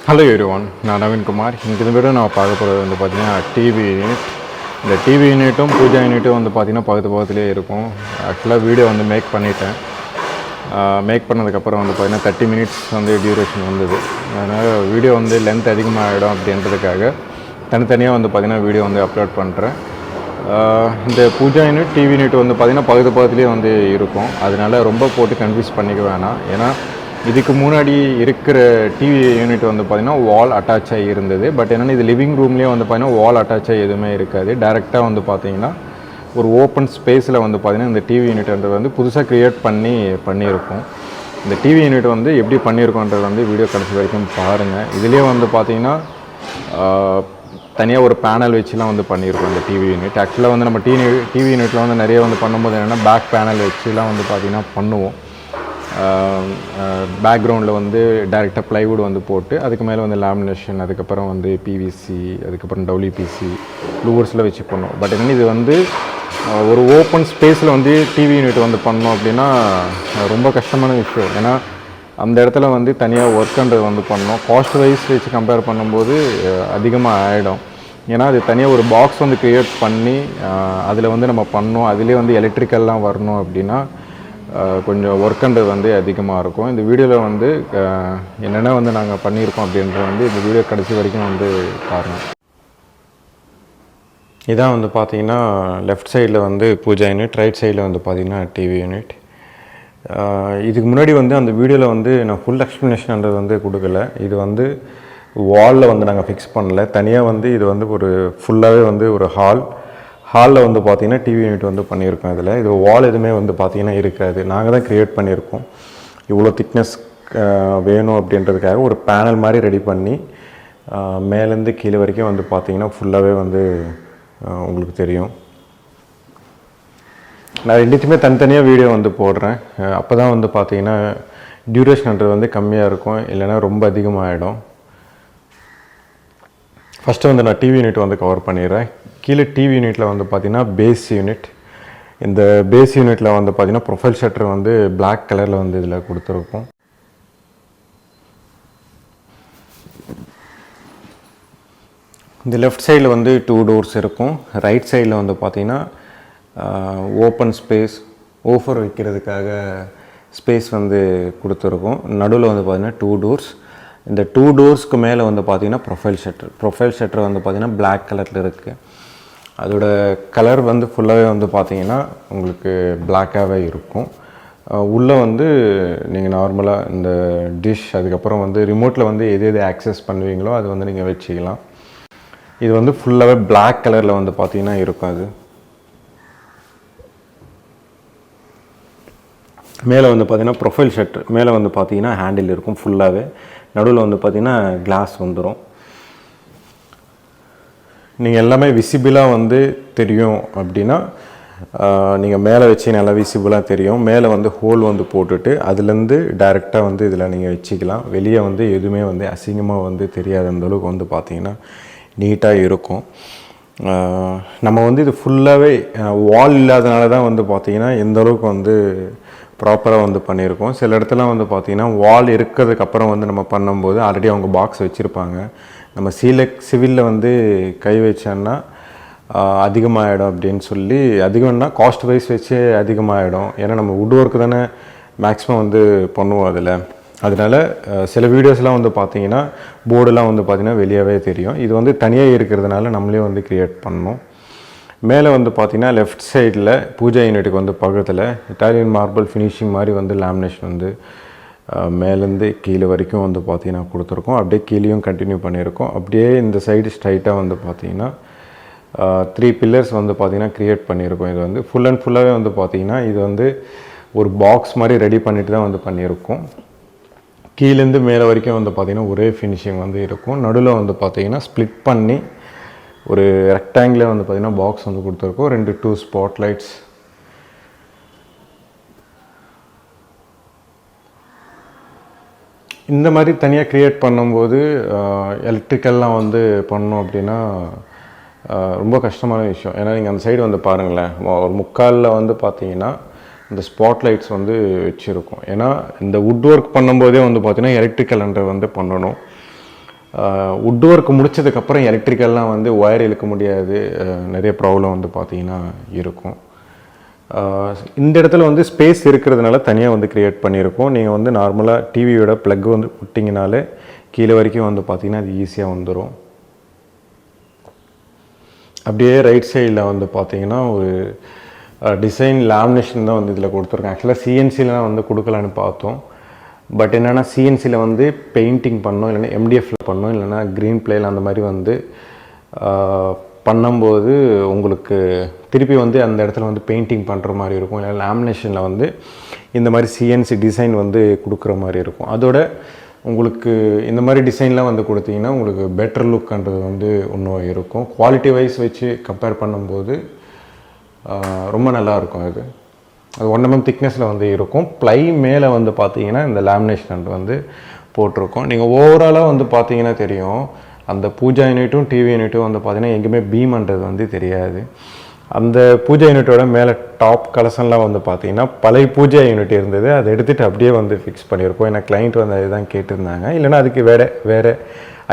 Hello everyone, நான் நவீன் குமார். இந்த video நான் பார்க்க போகிறது வந்து பார்த்தீங்கன்னா டிவி யூனிட். இந்த டிவி யூனிட்டும் பூஜா யூனிட்டும் வந்து பார்த்தீங்கன்னா பக்கத்துலேயே இருக்கும். ஆக்சுவலாக வீடியோ வந்து மேக் பண்ணிட்டேன். மேக் பண்ணதுக்கப்புறம் வந்து பார்த்தீங்கன்னா 30 minutes வந்து டியூரேஷன் வந்தது. அதனால் வீடியோ வந்து லென்த் அதிகமாகிடும் அப்படின்றதுக்காக தனித்தனியாக வந்து பார்த்தீங்கன்னா வீடியோ வந்து அப்லோட் பண்ணுறேன். இந்த பூஜா யூனிட் டிவி யூனிட் வந்து பார்த்திங்கன்னா பக்கத்துலேயே வந்து இருக்கும். அதனால் ரொம்ப போட்டு கன்ஃபியூஸ் பண்ணிக்க வேணாம். ஏன்னா இதுக்கு முன்னாடி இருக்கிற டிவி யூனிட் வந்து பார்த்திங்கன்னா வால் அட்டாச் ஆகி இருந்தது. பட் என்னென்னா இது லிவிங் ரூம்லேயே வந்து பார்த்திங்கன்னா வால் அட்டாச் ஆகி எதுவுமே இருக்காது. டேரெக்டாக வந்து பார்த்திங்கன்னா ஒரு ஓப்பன் ஸ்பேஸில் வந்து பார்த்திங்கன்னா இந்த டிவி யூனிட்ன்றது வந்து புதுசாக க்ரியேட் பண்ணியிருக்கோம். இந்த டிவி யூனிட் வந்து எப்படி பண்ணியிருக்கோன்றது வந்து வீடியோ கடைசி வரைக்கும் பாருங்கள். இதுலேயே வந்து பார்த்திங்கன்னா தனியாக ஒரு பேனல் வச்சுலாம் வந்து பண்ணியிருக்கோம் இந்த டிவி யூனிட். ஆக்சுவலாக வந்து நம்ம டிவி யூனிட்டில் வந்து நிறைய வந்து பண்ணும்போது என்னென்னா பேக் பேனல் வச்சுலாம் வந்து பார்த்திங்கன்னா பண்ணுவோம். பேக்ரவுண்டில் வந்து டைரெக்டாக ப்ளைவுட் வந்து போட்டு அதுக்கு மேலே வந்து லேமினேஷன், அதுக்கப்புறம் வந்து பிவிசி, அதுக்கப்புறம் டபிள்யூபிசி லூவர்ஸில் வச்சு பண்ணோம். பட் என்னென்னு இது வந்து ஒரு ஓப்பன் ஸ்பேஸில் வந்து டிவி யூனிட் வந்து பண்ணோம் அப்படின்னா ரொம்ப கஷ்டமான விஷயம். ஏன்னா அந்த இடத்துல வந்து தனியாக ஒர்க்குன்றது வந்து பண்ணோம். காஸ்ட் வைஸ் வச்சு கம்பேர் பண்ணும்போது அதிகமாக ஆகிடும். ஏன்னா அது தனியாக ஒரு பாக்ஸ் வந்து க்ரியேட் பண்ணி அதில் வந்து நம்ம பண்ணோம். அதிலே வந்து எலக்ட்ரிக்கல்லாம் வரணும் அப்படின்னா கொஞ்சம் ஒர்க்குன்றது வந்து அதிகமாக இருக்கும். இந்த வீடியோவில் வந்து என்னென்ன வந்து நாங்கள் பண்ணியிருக்கோம் அப்படின்றது வந்து இந்த வீடியோ கடைசி வரைக்கும் வந்து பாருங்கள். இதான் வந்து பார்த்திங்கன்னா லெஃப்ட் சைடில் வந்து பூஜா யூனிட், ரைட் சைடில் வந்து பார்த்திங்கன்னா டிவி யூனிட். இதுக்கு முன்னாடி வந்து அந்த வீடியோவில் வந்து நான் ஃபுல் எக்ஸ்ப்ளனேஷன்ன்றது வந்து கொடுக்கல. இது வந்து வாலில் வந்து நாங்கள் ஃபிக்ஸ் பண்ணல. தனியாக வந்து இது வந்து ஒரு ஃபுல்லாகவே வந்து ஒரு ஹாலில் வந்து பார்த்திங்கன்னா டிவி யூனிட் வந்து பண்ணியிருக்கோம். இதில் இது வால் எதுவுமே வந்து பார்த்திங்கன்னா இருக்காது. நாங்கள் தான் க்ரியேட் பண்ணியிருக்கோம். இவ்வளோ திக்னஸ் வேணும் அப்படின்றதுக்காக ஒரு பேனல் மாதிரி ரெடி பண்ணி மேலேருந்து கீழே வரைக்கும் வந்து பார்த்திங்கன்னா ஃபுல்லாகவே வந்து உங்களுக்கு தெரியும். நான் ரெண்டுத்தையுமே தனித்தனியாக வீடியோ வந்து போடுறேன். அப்போ தான் வந்து பார்த்திங்கன்னா டியூரேஷன்ன்றது வந்து கம்மியாக இருக்கும், இல்லைன்னா ரொம்ப அதிகமாகிடும். ஃபஸ்ட்டு வந்து நான் டிவி யூனிட் வந்து கவர் பண்ணிடுறேன். கீழே டிவி யூனிட்டில் வந்து பார்த்திங்கன்னா பேஸ் யூனிட். இந்த பேஸ் யூனிட்டில் வந்து பார்த்திங்கன்னா ப்ரொஃபைல் ஷட்டர் வந்து பிளாக் கலரில் வந்து இதில் கொடுத்துருக்கோம். இந்த லெஃப்ட் சைடில் வந்து 2 doors இருக்கும். ரைட் சைடில் வந்து பார்த்திங்கன்னா ஓப்பன் ஸ்பேஸ் ஓஃபர் வைக்கிறதுக்காக ஸ்பேஸ் வந்து கொடுத்துருக்கோம். நடுவில் வந்து பார்த்திங்கன்னா 2 doors. இந்த 2 doorsக்கு மேலே வந்து பார்த்திங்கன்னா ப்ரொஃபைல் ஷட்டர் வந்து பார்த்திங்கன்னா பிளாக் கலரில் இருக்குது. அதோட கலர் வந்து ஃபுல்லாகவே வந்து பார்த்திங்கன்னா உங்களுக்கு பிளாக்காகவே இருக்கும். உள்ளே வந்து நீங்கள் நார்மலாக இந்த டிஷ், அதுக்கப்புறம் வந்து ரிமோட்டில் வந்து எது ஆக்சஸ் பண்ணுவீங்களோ அது வந்து நீங்கள் வச்சுக்கலாம். இது வந்து ஃபுல்லாகவே பிளாக் கலரில் வந்து பார்த்திங்கன்னா இருக்கும். அது மேலே வந்து பார்த்திங்கன்னா ப்ரொஃபைல் ஷட்டர் மேலே வந்து பார்த்திங்கன்னா ஹேண்டில் இருக்கும் ஃபுல்லாகவே. நடுவில் வந்து பார்த்திங்கன்னா கிளாஸ் வந்துடும். நீங்கள் எல்லாமே விசிபிளாக வந்து தெரியும் அப்படின்னா நீங்கள் மேலே வச்சு நல்லா விசிபிளாக தெரியும். மேலே வந்து ஹோல் வந்து போட்டுட்டு அதுலேருந்து டைரெக்டாக வந்து இதில் நீங்கள் வச்சுக்கலாம். வெளியே வந்து எதுவுமே வந்து அசிங்கமாக வந்து தெரியாத அந்தளவுக்கு வந்து பார்த்திங்கன்னா நீட்டாக இருக்கும். நம்ம வந்து இது ஃபுல்லாகவே வால் இல்லாதனால தான் வந்து பார்த்திங்கன்னா எந்தளவுக்கு வந்து ப்ராப்பராக வந்து பண்ணியிருக்கோம். சில இடத்துல வந்து பார்த்திங்கன்னா வால் இருக்கிறதுக்கப்புறம் வந்து நம்ம பண்ணும்போது ஆல்ரெடி அவங்க பாக்ஸ் வச்சுருப்பாங்க. நம்ம சிவிலில் வந்து கை வச்சோன்னா அதிகமாகிடும் அப்படின்னு சொல்லி, அதிகம்னா காஸ்ட் வைஸ் வச்சு அதிகமாகிடும். ஏன்னா நம்ம வுட் ஒர்க்கு தானே மேக்ஸிமம் வந்து பண்ணுவோம் அதில். அதனால் சில வீடியோஸ்லாம் வந்து பார்த்திங்கன்னா போர்டெலாம் வந்து பார்த்திங்கன்னா வெளியாகவே தெரியும். இது வந்து தனியாக இருக்கிறதுனால நம்மளே வந்து க்ரியேட் பண்ணணும். மேலே வந்து பார்த்திங்கன்னா லெஃப்ட் சைடில் பூஜா யூனிட்டுக்கு வந்து பக்கத்தில் இட்டாலியன் மார்பிள் ஃபினிஷிங் மாதிரி வந்து லேமினேஷன் வந்து மேலேருந்து கீழே வரைக்கும் வந்து பார்த்திங்கன்னா கொடுத்துருக்கோம். அப்படியே கீழேயும் கண்டினியூ பண்ணியிருக்கோம். அப்படியே இந்த சைடு ஸ்ட்ரைட்டாக வந்து பார்த்திங்கன்னா 3 pillars வந்து பார்த்திங்கன்னா க்ரியேட் பண்ணியிருக்கோம். இது வந்து ஃபுல் அண்ட் ஃபுல்லாகவே வந்து பார்த்திங்கன்னா இது வந்து ஒரு பாக்ஸ் மாதிரி ரெடி பண்ணிட்டு தான் வந்து பண்ணியிருக்கோம். கீழேருந்து மேலே வரைக்கும் வந்து பார்த்திங்கன்னா ஒரே ஃபினிஷிங் வந்து இருக்கும். நடுவில் வந்து பார்த்திங்கன்னா ஸ்ப்ளிட் பண்ணி ஒரு ரெக்டாங்கில் வந்து பார்த்திங்கன்னா பாக்ஸ் வந்து கொடுத்துருக்கோம். 2 ஸ்பாட் லைட்ஸ். இந்த மாதிரி தனியாக க்ரியேட் பண்ணும்போது எலக்ட்ரிக்கல்லாம் வந்து பண்ணோம் அப்படின்னா ரொம்ப கஷ்டமான விஷயம். ஏன்னா நீங்கள் அந்த சைடு வந்து பாருங்களேன், ஒரு முக்காலில் வந்து பார்த்தீங்கன்னா இந்த ஸ்பாட் லைட்ஸ் வந்து வச்சுருக்கோம். ஏன்னா இந்த வுட் ஒர்க் பண்ணும்போதே வந்து பார்த்திங்கன்னா எலக்ட்ரிக்கல்ன்ற வந்து பண்ணணும். வுட் ஒர்க் முடிச்சதுக்கப்புறம் எலக்ட்ரிக்கல்லாம் வந்து ஒயர் இழுக்க முடியாது, நிறைய ப்ராப்ளம் வந்து பார்த்திங்கன்னா இருக்கும். இந்த இடத்துல வந்து ஸ்பேஸ் இருக்கிறதுனால தனியாக வந்து க்ரியேட் பண்ணியிருக்கோம். நீங்கள் வந்து நார்மலாக டிவியோட ப்ளக் வந்து விட்டிங்கனாலே கீழே வரைக்கும் வந்து பார்த்திங்கன்னா அது ஈஸியாக வந்துடும். அப்படியே ரைட் சைடில் வந்து பார்த்திங்கன்னா ஒரு டிசைன் லேமினேஷன் தான் வந்து இதில் கொடுத்துருக்கேன். ஆக்சுவலாக சிஎன்சிலாம் வந்து கொடுக்கலான்னு பார்த்தோம். பட் என்னென்னா சிஎன்சியில் வந்து பெயிண்டிங் பண்ணோம், இல்லைன்னா எம்டிஎஃப்பில் பண்ணோம், இல்லைன்னா க்ரீன் பிளேயில் அந்த மாதிரி வந்து பண்ணும்போது உங்களுக்கு திருப்பி வந்து அந்த இடத்துல வந்து பெயிண்டிங் பண்ணுற மாதிரி இருக்கும். இல்லை லேமினேஷனில் வந்து இந்த மாதிரி சிஎன்சி டிசைன் வந்து கொடுக்குற மாதிரி இருக்கும். அதோட உங்களுக்கு இந்த மாதிரி டிசைன்லாம் வந்து கொடுத்தீங்கன்னா உங்களுக்கு பெட்டர் லுக்ன்றது வந்து இன்னும் இருக்கும். குவாலிட்டி வைஸ் வச்சு கம்பேர் பண்ணும்போது ரொம்ப நல்லாயிருக்கும். அது 1 mm திக்னஸில் வந்து இருக்கும். ப்ளை மேலே வந்து பார்த்தீங்கன்னா இந்த லேமினேஷன் வந்து போட்டிருக்கோம். நீங்கள் ஓவராலாக வந்து பார்த்தீங்கன்னா தெரியும், அந்த பூஜா யூனிட்டும் டிவி யூனிட்டும் வந்து பார்த்தீங்கன்னா எங்கேயுமே பீம்ன்றது வந்து தெரியாது. அந்த பூஜா யூனிட்டோட மேலே டாப் கலசன்லாம் வந்து பார்த்தீங்கன்னா பழைய பூஜா யூனிட் இருந்தது, அதை எடுத்துகிட்டு அப்படியே வந்து ஃபிக்ஸ் பண்ணியிருக்கோம். ஏன்னா கிளைண்ட் வந்து அதுதான் கேட்டிருந்தாங்க. இல்லைனா அதுக்கு வேறு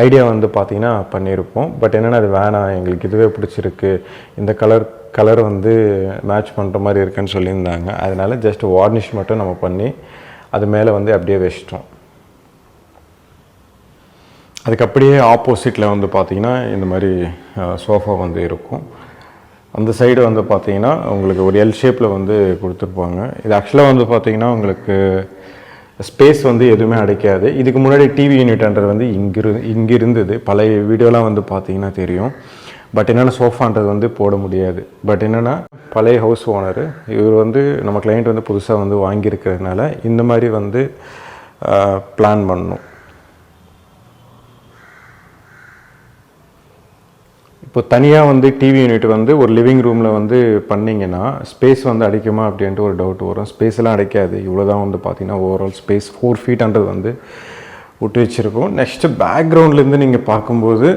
ஐடியா வந்து பார்த்தீங்கன்னா பண்ணியிருப்போம். பட் என்னென்னா அது வேணாம், எங்களுக்கு இதுவே பிடிச்சிருக்கு, இந்த கலர் வந்து மேட்ச் பண்ணுற மாதிரி இருக்குன்னு சொல்லியிருந்தாங்க. அதனால ஜஸ்ட் வார்னிஷ் மட்டும் நம்ம பண்ணி அது மேலே வந்து அப்படியே வச்சிட்டோம். அதுக்கு அப்படியே ஆப்போசிட்டில் வந்து பார்த்திங்கன்னா இந்த மாதிரி சோஃபா வந்து இருக்கும். அந்த சைடு வந்து பார்த்திங்கன்னா உங்களுக்கு ஒரு எல் ஷேப்பில் வந்து கொடுத்துருப்பாங்க. இது ஆக்சுவலாக வந்து பார்த்திங்கன்னா உங்களுக்கு ஸ்பேஸ் வந்து எதுவுமே அடைக்காது. இதுக்கு முன்னாடி டிவி யூனிட்ன்றது வந்து இங்கே இருந்தது. பழைய வீடியோலாம் வந்து பார்த்திங்கன்னா தெரியும். பட் என்னென்னா சோஃபான்றது வந்து போட முடியாது. பட் என்னென்னா பழைய ஹவுஸ் ஓனர் இவர் வந்து நம்ம கிளைண்ட் வந்து புதுசாக வந்து வாங்கியிருக்கிறதுனால இந்த மாதிரி வந்து பிளான் பண்ணணும். இப்போ தனியாக வந்து டிவி யூனிட் வந்து ஒரு லிவிங் ரூமில் வந்து பண்ணிங்கன்னா ஸ்பேஸ் வந்து அடைக்குமா அப்படின்ட்டு ஒரு டவுட் வரும். ஸ்பேஸ்லாம் அடைக்காது. இவ்வளோ தான் வந்து பார்த்திங்கன்னா ஓவரால் ஸ்பேஸ் 4 feetன்றது வந்து விட்டு வச்சுருக்கோம். நெக்ஸ்ட்டு பேக்ரவுண்ட்லேருந்து நீங்கள் பார்க்கும்போது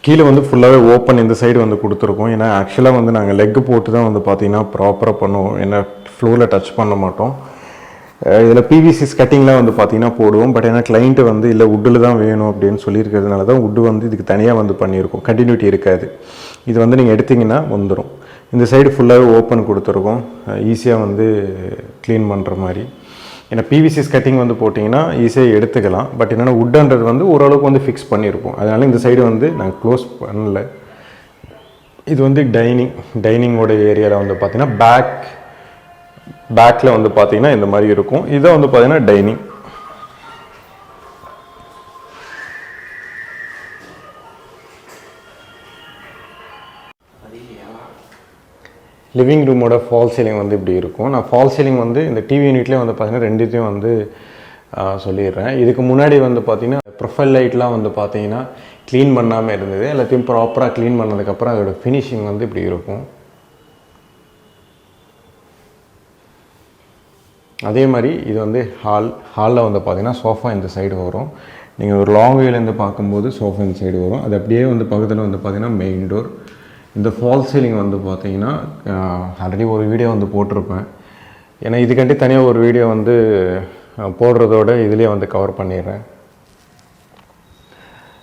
கீழே வந்து ஃபுல்லாகவே ஓப்பன் இந்த சைடு வந்து கொடுத்துருக்கோம். ஏன்னா ஆக்சுவலாக வந்து நாங்கள் லெக்கு போட்டு தான் வந்து பார்த்திங்கன்னா ப்ராப்பராக பண்ணுவோம். ஏன்னா ஃப்ளோரில் டச் பண்ண மாட்டோம். இதில் பிவிசி கட்டிங்லாம் வந்து பார்த்திங்கன்னா போடுவோம். பட் ஏன்னா கிளைண்ட்டு வந்து இல்லை வுட்டில் தான் வேணும் அப்படின்னு சொல்லியிருக்கிறதுனால தான் வுட்டு வந்து இதுக்கு தனியாக வந்து பண்ணியிருக்கோம். கண்டினியூட்டி இருக்காது. இது வந்து நீங்கள் எடுத்திங்கன்னா வந்துடும். இந்த சைடு ஃபுல்லாகவே ஓப்பன் கொடுத்துருக்கோம், ஈஸியாக வந்து க்ளீன் பண்ணுற மாதிரி. ஏன்னா பிவிசி கட்டிங் வந்து போட்டிங்கன்னா ஈஸியாக எடுத்துக்கலாம். பட் என்னென்னா வுட்டுன்றது வந்து ஓரளவுக்கு வந்து ஃபிக்ஸ் பண்ணியிருப்போம். அதனால் இந்த சைடு வந்து நாங்கள் க்ளோஸ் பண்ணல. இது வந்து டைனிங்கோட ஏரியாவில் வந்து பார்த்திங்கன்னா பேக்கில் வந்து பார்த்திங்கன்னா இந்த மாதிரி இருக்கும். இதை வந்து பார்த்திங்கன்னா டைனிங். லிவிங் ரூமோட ஃபால் சீலிங் வந்து இப்படி இருக்கும். நான் ஃபால் சீலிங் வந்து இந்த டிவி யூனிட்லேயே வந்து பார்த்திங்கன்னா ரெண்டுத்தையும் வந்து சொல்லிடுறேன். இதுக்கு முன்னாடி வந்து பார்த்திங்கன்னா ப்ரொஃபைல் லைட்லாம் வந்து பார்த்திங்கன்னா க்ளீன் பண்ணாமல் இருந்தது. எல்லாத்தையும் ப்ராப்பராக க்ளீன் பண்ணதுக்கப்புறம் அதோட ஃபினிஷிங் வந்து இப்படி இருக்கும். அதே மாதிரி இது வந்து ஹாலில் வந்து பார்த்திங்கன்னா சோஃபா இந்த சைடு வரும். நீங்கள் ஒரு லாங் வேலேருந்து பார்க்கும்போது சோஃபா இந்த சைடு வரும். அது அப்படியே வந்து பக்கத்தில் வந்து பார்த்திங்கன்னா மெயின் டோர். இந்த ஃபால் சீலிங் வந்து பார்த்திங்கன்னா ஆல்ரெடி ஒரு வீடியோ வந்து போட்டிருப்பேன். ஏன்னா இதுக்காண்டி தனியாக ஒரு வீடியோ வந்து போடுறதோட இதுலேயே வந்து கவர் பண்ணிடுறேன்.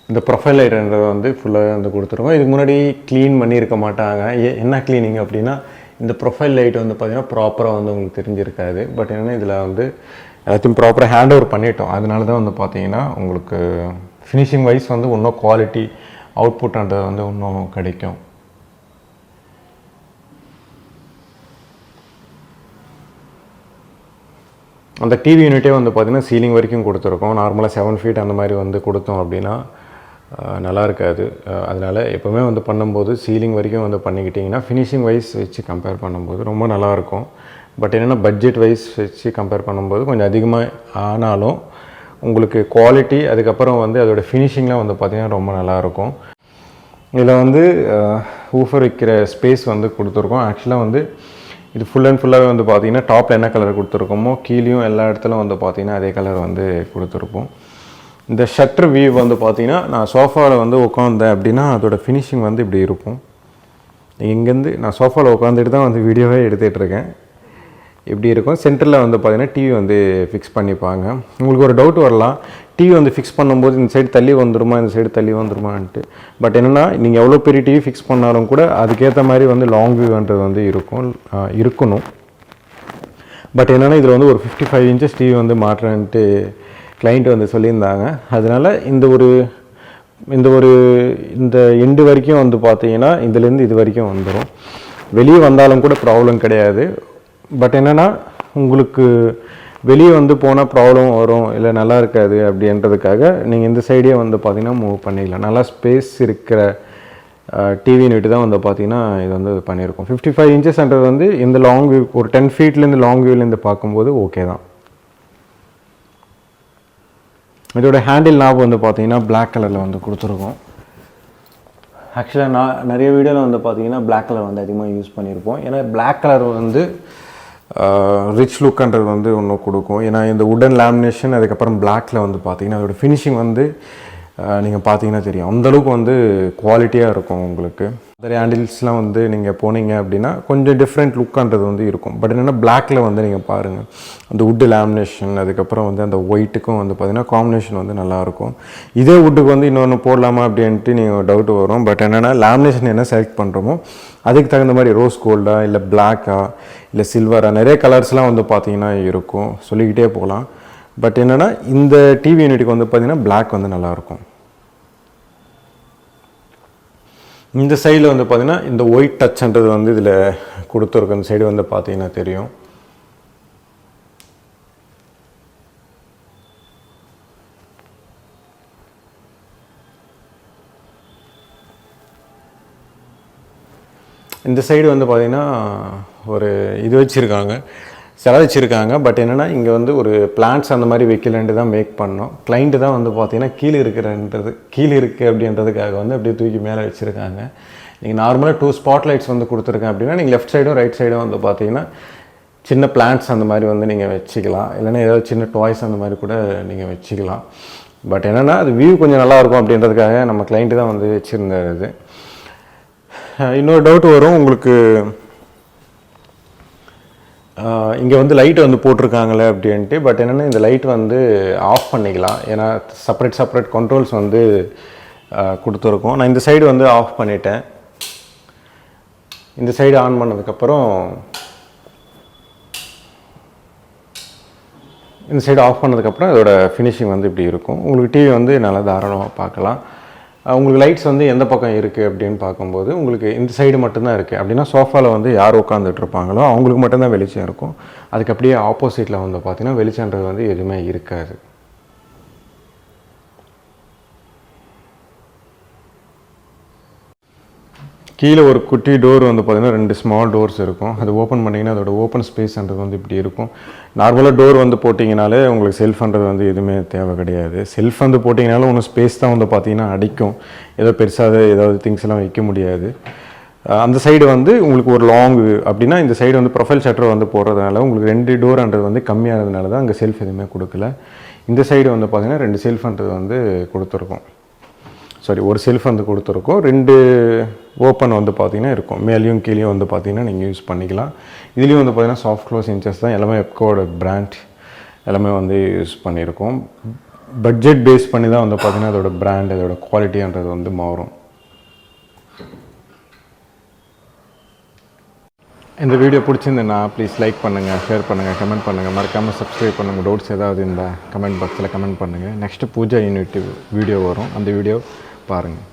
இந்த ப்ரொஃபைல் லைட்ன்றதை வந்து ஃபுல்லாக வந்து கொடுத்துருக்கோம். இதுக்கு முன்னாடி க்ளீன் பண்ணியிருக்க மாட்டாங்க. என்ன க்ளீனிங் அப்படின்னா இந்த ப்ரொஃபைல் லைட் வந்து பார்த்திங்கன்னா ப்ராப்பராக வந்து உங்களுக்கு தெரிஞ்சிருக்காது. பட் என்னென்னா இதில் வந்து எல்லாத்தையும் ப்ராப்பராக ஹேண்ட் ஓவர் பண்ணிட்டோம். அதனால தான் வந்து பார்த்திங்கன்னா உங்களுக்கு ஃபினிஷிங் வைஸ் வந்து இன்னும் குவாலிட்டி அவுட்புட்ன்றது வந்து இன்னும் கிடைக்கும். அந்த டிவி யூனிட்டே வந்து பார்த்திங்கன்னா சீலிங் வரைக்கும் கொடுத்துருக்கோம். நார்மலாக 7 feet அந்த மாதிரி வந்து கொடுத்தோம் அப்படின்னா நல்லா இருக்காது. அதனால் எப்போவுமே வந்து பண்ணும்போது சீலிங் வரைக்கும் வந்து பண்ணிக்கிட்டிங்கன்னா ஃபினிஷிங் வைஸ் வச்சு கம்பேர் பண்ணும்போது ரொம்ப நல்லாயிருக்கும். பட் என்னென்னா பட்ஜெட் வைஸ் வச்சு கம்பேர் பண்ணும்போது கொஞ்சம் அதிகமாக ஆனாலும் உங்களுக்கு குவாலிட்டி அதுக்கப்புறம் வந்து அதோடய ஃபினிஷிங்லாம் வந்து பார்த்திங்கன்னா ரொம்ப நல்லாயிருக்கும். இதில் வந்து ஊஃபர் வைக்கிற ஸ்பேஸ் வந்து கொடுத்துருக்கோம். ஆக்சுவலாக வந்து இது ஃபுல் அண்ட் ஃபுல்லாகவே வந்து பார்த்திங்கன்னா டாப்பில் என்ன கலர் கொடுத்துருக்கோமோ கீழேயும் எல்லா இடத்துலையும் வந்து பார்த்திங்கன்னா அதே கலர் வந்து கொடுத்துருப்போம். இந்த ஷட்டர் வியூ வந்து பார்த்திங்கன்னா நான் சோஃபாவில் வந்து உட்காந்தேன் அப்படின்னா அதோடய ஃபினிஷிங் வந்து இப்படி இருக்கும். இங்கேருந்து நான் சோஃபாவில் உட்காந்துட்டு தான் வந்து வீடியோவே எடுத்துகிட்ருக்கேன். இப்படி இருக்கும். சென்டரில் வந்து பார்த்திங்கன்னா டிவி வந்து ஃபிக்ஸ் பண்ணிப்பாங்க. உங்களுக்கு ஒரு டவுட் வரலாம், டிவி வந்து ஃபிக்ஸ் பண்ணும்போது இந்த சைடு தள்ளி வந்துடுமா இந்த சைடு தள்ளி வந்துடுமான்ட்டு. பட் என்னென்னா நீங்கள் எவ்வளோ பெரிய டிவி ஃபிக்ஸ் பண்ணாலும் கூட அதுக்கேற்ற மாதிரி வந்து லாங் வியூன்றது வந்து இருக்கணும். பட் என்னென்னா இதில் வந்து ஒரு 55 இன்ச்சஸ் டிவி வந்து மாட்டுறேன்ட்டு கிளைண்ட் வந்து சொல்லியிருந்தாங்க. அதனால் இந்த எண்டு வரைக்கும் வந்து பார்த்தீங்கன்னா இதுலேருந்து இது வரைக்கும் வந்துடும். வெளியே வந்தாலும் கூட ப்ராப்ளம் கிடையாது. பட் என்னென்னா உங்களுக்கு வெளியே வந்து போனால் ப்ராப்ளம் வரும், இல்லை நல்லா இருக்காது அப்படின்றதுக்காக நீங்கள் இந்த சைடே வந்து பார்த்திங்கன்னா மூவ் பண்ணிக்கலாம். நல்லா ஸ்பேஸ் இருக்கிற டிவி யூனிட் தான் வந்து பார்த்திங்கன்னா இது வந்து பண்ணியிருக்கோம். 55 இன்ச்சஸ்ன்றது வந்து இந்த லாங் வியூ ஒரு 10 ஃபீட்லேருந்து லாங் வியூலேருந்து பார்க்கும்போது ஓகே தான். இதோட ஹேண்டில் நாப் வந்து பார்த்திங்கன்னா பிளாக் கலரில் வந்து கொடுத்துருக்கோம். ஆக்சுவலாக நான் நிறைய வீடியோவில் வந்து பார்த்திங்கன்னா பிளாக் கலர் வந்து அதிகமாக யூஸ் பண்ணியிருப்போம். ஏன்னா பிளாக் கலர் வந்து ரிச் லுக்ன்றது வந்து ஒன்று கொடுக்கும். ஏன்னா இந்த உடன் லேமினேஷன் அதுக்கப்புறம் பிளாக்கில் வந்து பார்த்திங்கன்னா அதோட ஃபினிஷிங் வந்து நீங்கள் பார்த்தீங்கன்னா தெரியும், அந்தளவுக்கு வந்து குவாலிட்டியாக இருக்கும். உங்களுக்கு நிறைய ஹேண்டில்ஸ்லாம் வந்து நீங்கள் போனீங்க அப்படின்னா கொஞ்சம் டிஃப்ரெண்ட் லுக்கான்றது வந்து இருக்கும். பட் என்னென்னா பிளாக்கில் வந்து நீங்கள் பாருங்கள் அந்த வுட்டு லேமினேஷன் அதுக்கப்புறம் வந்து அந்த ஒயிட்டுக்கும் வந்து பார்த்திங்கன்னா காம்பினேஷன் வந்து நல்லாயிருக்கும். இதே வுட்டுக்கு வந்து இன்னொன்று போடலாமா அப்படின்ட்டு நீங்கள் டவுட் வரும். பட் என்னென்னா லேமினேஷன் என்ன செலக்ட் பண்ணுறோமோ அதுக்கு தகுந்த மாதிரி ரோஸ் கோல்டா இல்லை பிளாக்கா இல்லை சில்வரா நிறைய கலர்ஸ்லாம் வந்து பார்த்திங்கன்னா இருக்கும், சொல்லிக்கிட்டே போகலாம். பட் என்னென்னா இந்த டிவி யூனிட்டுக்கு வந்து பார்த்திங்கன்னா பிளாக் வந்து நல்லாயிருக்கும். இந்த சைடில் வந்து பார்த்திங்கன்னா இந்த ஒயிட் டச்ன்றது வந்து இதில் கொடுத்துருக்கு. இந்த சைடு வந்து பார்த்திங்கன்னா தெரியும். இந்த சைடு வந்து பார்த்திங்கன்னா ஒரு இது வச்சுருக்காங்க, சில வச்சுருக்காங்க. பட் என்னென்னா இங்கே வந்து ஒரு பிளான்ட்ஸ் அந்த மாதிரி வைக்கலன்ட்டு தான் மேக் பண்ணோம். கிளைண்ட்டு தான் வந்து பார்த்திங்கன்னா கீழே இருக்குது அப்படின்றதுக்காக வந்து அப்படியே தூக்கி மேலே வச்சுருக்காங்க. நீங்கள் நார்மலாக 2 ஸ்பாட் லைட்ஸ் வந்து கொடுத்துருக்கேன் அப்படின்னா நீங்கள் லெஃப்ட் சைடும் ரைட் சைடும் வந்து பார்த்திங்கன்னா சின்ன பிளான்ட்ஸ் அந்த மாதிரி வந்து நீங்கள் வச்சுக்கலாம். இல்லைன்னா ஏதாவது சின்ன டாய்ஸ் அந்த மாதிரி கூட நீங்கள் வச்சுக்கலாம். பட் என்னென்னா அது வியூ கொஞ்சம் நல்லாயிருக்கும் அப்படின்றதுக்காக நம்ம கிளைண்ட்டு தான் வந்து வச்சுருந்தார். இது இன்னொரு டவுட் வரும் உங்களுக்கு, இங்கே வந்து லைட் வந்து போட்டிருக்காங்களே அப்படின்ட்டு. பட் என்னென்னா இந்த லைட் வந்து ஆஃப் பண்ணிக்கலாம். ஏன்னா செப்பரேட் கண்ட்ரோல்ஸ் வந்து கொடுத்துருக்கோம். நான் இந்த சைடு வந்து ஆஃப் பண்ணிட்டேன். இந்த சைடு ஆன் பண்ணதுக்கப்புறம் இந்த சைடு ஆஃப் பண்ணதுக்கப்புறம் இதோட ஃபினிஷிங் வந்து இப்படி இருக்கும். உங்களுக்கு டிவி வந்து நல்லா தாராளமாக பார்க்கலாம். உங்களுக்கு லைட்ஸ் வந்து எந்த பக்கம் இருக்குது அப்படின்னு பார்க்கும்போது உங்களுக்கு இந்த சைடு மட்டும்தான் இருக்குது. அப்படின்னா சோஃபாவில் வந்து யார் உட்காந்துட்ருப்பாங்களோ அவங்களுக்கு மட்டும்தான் வெளிச்சம் இருக்கும். அதுக்கு அப்படியே ஆப்போசிட்டில் வந்து பார்த்திங்கன்னா வெளிச்சன்றது வந்து எதுவுமே இருக்காது. கீழே ஒரு குட்டி டோர் வந்து பார்த்திங்கன்னா 2 ஸ்மால் டோர்ஸ் இருக்கும். அது ஓப்பன் பண்ணிங்கன்னா அதோட ஓப்பன் ஸ்பேஸ்ன்றது வந்து இப்படி இருக்கும். நார்மலாக டோர் வந்து போட்டிங்கனாலே உங்களுக்கு செல்ஃப்ன்றது வந்து எதுவுமே தேவை கிடையாது. செல்ஃப் வந்து போட்டிங்கனாலும் ஒன்று ஸ்பேஸ் தான் வந்து பார்த்திங்கன்னா அடிக்கும். ஏதோ பெருசாக ஏதாவது திங்ஸ் எல்லாம் வைக்க முடியாது. அந்த சைடு வந்து உங்களுக்கு ஒரு லாங் அப்படின்னா இந்த சைடு வந்து ப்ரொஃபைல் ஷட்டர் வந்து போடுறதுனால உங்களுக்கு 2 டோர்ன்றது வந்து கம்மியானதுனால தான் அங்கே செல்ஃப் எதுவுமே கொடுக்கல. இந்த சைடு வந்து பார்த்திங்கன்னா 2 செல்ஃப்ன்றது வந்து கொடுத்துருக்கோம். ஒரு செல்ஃப் வந்து கொடுத்துருக்கோம். 2 ஓப்பன் வந்து பார்த்திங்கன்னா இருக்கும். மேலேயும் கீழேயும் வந்து பார்த்திங்கன்னா நீங்கள் யூஸ் பண்ணிக்கலாம். இதுலேயும் வந்து பார்த்திங்கன்னா சாஃப்ட் க்ளோஸ் இன்ச்சஸ் தான் எல்லாமே எப்கோட பிராண்ட் எல்லாமே வந்து யூஸ் பண்ணியிருக்கோம். பட்ஜெட் பேஸ் பண்ணி தான் வந்து பார்த்திங்கன்னா அதோட பிராண்ட் அதோட குவாலிட்டின்றது வந்து மாறும். இந்த வீடியோ பிடிச்சிருந்தேன்னா ப்ளீஸ் லைக் பண்ணுங்கள், ஷேர் பண்ணுங்கள், கமெண்ட் பண்ணுங்கள், மறக்காமல் சப்ஸ்கிரைப் பண்ணுங்கள். டவுட்ஸ் ஏதாவது இருந்தால் கமெண்ட் பாக்ஸில் கமெண்ட் பண்ணுங்கள். நெக்ஸ்ட்டு பூஜா யூனிட் வீடியோ வரும், அந்த வீடியோ பாருங்கள்.